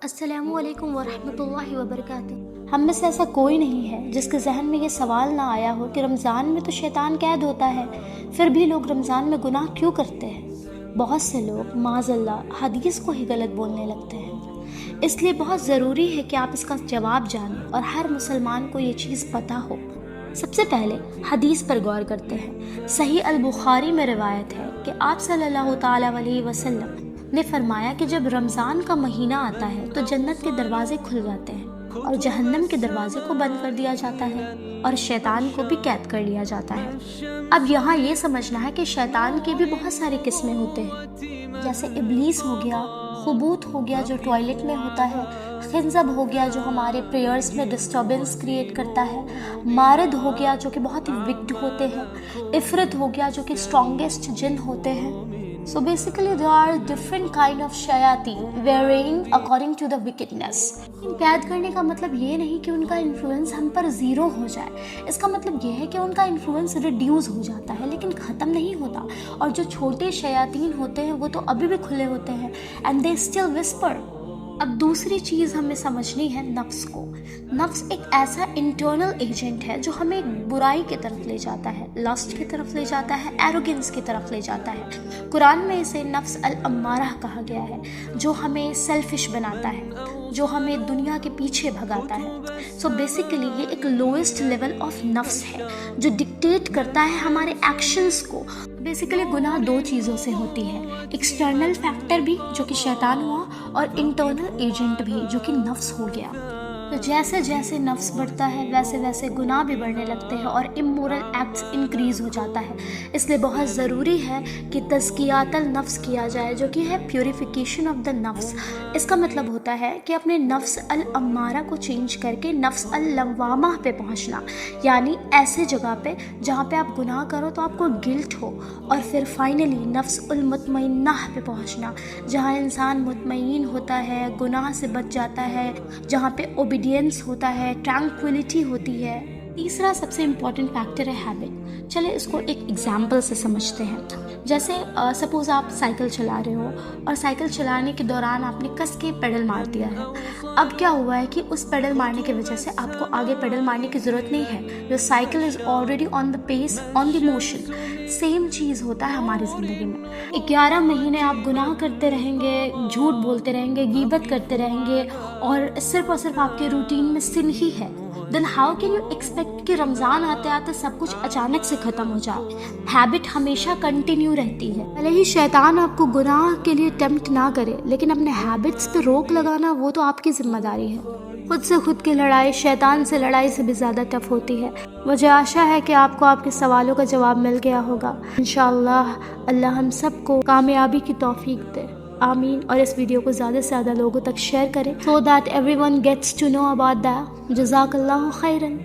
السلام علیکم ورحمۃ اللہ وبرکاتہ۔ ہم میں سے ایسا کوئی نہیں ہے جس کے ذہن میں یہ سوال نہ آیا ہو کہ رمضان میں تو شیطان قید ہوتا ہے، پھر بھی لوگ رمضان میں گناہ کیوں کرتے ہیں؟ بہت سے لوگ معاذ اللہ حدیث کو ہی غلط بولنے لگتے ہیں، اس لیے بہت ضروری ہے کہ آپ اس کا جواب جانیں اور ہر مسلمان کو یہ چیز پتہ ہو۔ سب سے پہلے حدیث پر غور کرتے ہیں۔ صحیح البخاری میں روایت ہے کہ آپ صلی اللہ تعالیٰ علیہ وسلم نے فرمایا کہ جب رمضان کا مہینہ آتا ہے تو جنت کے دروازے کھل جاتے ہیں اور جہنم کے دروازے کو بند کر دیا جاتا ہے اور شیطان کو بھی قید کر لیا جاتا ہے۔ اب یہاں یہ سمجھنا ہے کہ شیطان کی بھی بہت ساری قسمیں ہوتے ہیں، جیسے ابلیس ہو گیا، خبوط ہو گیا جو ٹوائلٹ میں ہوتا ہے، خنزب ہو گیا جو ہمارے پریئرز میں ڈسٹربنس کریٹ کرتا ہے، مارد ہو گیا جو کہ بہت ہی وکڈ ہوتے ہیں، عفرت ہو گیا جو کہ اسٹرانگیسٹ جن ہوتے ہیں۔ So basically there are different kind of shayateen varying according to the wickedness. قید کرنے کا مطلب یہ نہیں کہ ان کا انفلوئنس ہم پر زیرو ہو جائے، اس کا مطلب یہ ہے کہ ان کا انفلوئنس ریڈیوس ہو جاتا ہے لیکن ختم نہیں ہوتا، اور جو چھوٹے شیاطین ہوتے ہیں وہ تو ابھی بھی کھلے ہوتے ہیں and they still whisper۔ اب دوسری چیز ہمیں سمجھنی ہے نفس کو۔ نفس ایک ایسا انٹرنل ایجنٹ ہے جو ہمیں برائی کی طرف لے جاتا ہے، لسٹ کی طرف لے جاتا ہے، ایروگنس کی طرف لے جاتا ہے۔ قرآن میں اسے نفس الامارہ کہا گیا ہے، جو ہمیں سیلفش بناتا ہے، جو ہمیں دنیا کے پیچھے بھگاتا ہے۔ سو بیسیکلی یہ ایک لوئسٹ لیول آف نفس ہے جو ڈکٹیٹ کرتا ہے ہمارے ایکشنز کو۔ بیسیکلی گناہ دو چیزوں سے ہوتی ہے، ایکسٹرنل فیکٹر بھی جو کہ شیطان ہوا، اور انٹرنل ایجنٹ بھی جو کہ نفس ہو گیا۔ تو جیسے جیسے نفس بڑھتا ہے ویسے ویسے گناہ بھی بڑھنے لگتے ہیں اور امورل ایکٹس انکریز ہو جاتا ہے۔ اس لیے بہت ضروری ہے کہ تزکیات النفس کیا جائے، جو کہ ہے پیوریفیکیشن آف دا نفس۔ اس کا مطلب ہوتا ہے کہ اپنے نفس الامارہ کو چینج کر کے نفس اللوامہ پہ پہنچنا، یعنی ایسے جگہ پہ جہاں پہ آپ گناہ کرو تو آپ کو گلٹ ہو، اور پھر فائنلی نفس المطمئنہ پہ پہنچنا، جہاں انسان مطمئن ہوتا ہے، گناہ سے بچ جاتا ہے، جہاں پہ اوبیڈینس ہوتا ہے، ٹرانکویلٹی ہوتی ہے۔ تیسرا سب سے امپورٹنٹ فیکٹر ہے ہیبٹ۔ چلے اس کو ایک ایگزامپل سے سمجھتے ہیں۔ جیسے سپوز آپ سائیکل چلا رہے ہو اور سائیکل چلانے کے دوران آپ نے کس کے پیڈل مار دیا ہے۔ اب کیا ہوا ہے کہ اس پیڈل مارنے کی وجہ سے آپ کو آگے پیڈل مارنے کی ضرورت نہیں ہے، جو cycle is already on the pace, on the motion. Same چیز ہوتا ہے ہماری زندگی میں۔ 11 مہینے آپ گناہ کرتے رہیں گے، جھوٹ بولتے رہیں گے، غیبت کرتے رہیں گے، اور صرف آپ کے روٹین میں سن ہی ہے، then how can you expect کہ رمضان آتے آتے سب کچھ اچانک سے ختم ہو جائے؟ ہیبٹ ہمیشہ کنٹینیو رہتی ہے۔ بھلے ہی شیطان آپ کو گناہ کے لیے ٹیمپٹ نہ کرے، لیکن اپنے ہیبٹس پہ روک لگانا وہ تو آپ کی ذمہ داری ہے۔ خود سے خود کی لڑائی شیطان سے لڑائی سے بھی زیادہ ٹف ہوتی ہے۔ مجھے آشا ہے کہ آپ کو آپ کے سوالوں کا جواب مل گیا ہوگا۔ انشاءاللہ اللہ ہم سب کو کامیابی کی توفیق دے، آمین۔ اور اس ویڈیو کو زیادہ سے زیادہ لوگوں تک شیئر کریں so that everyone gets to know about that۔ جزاک اللہ خیرن۔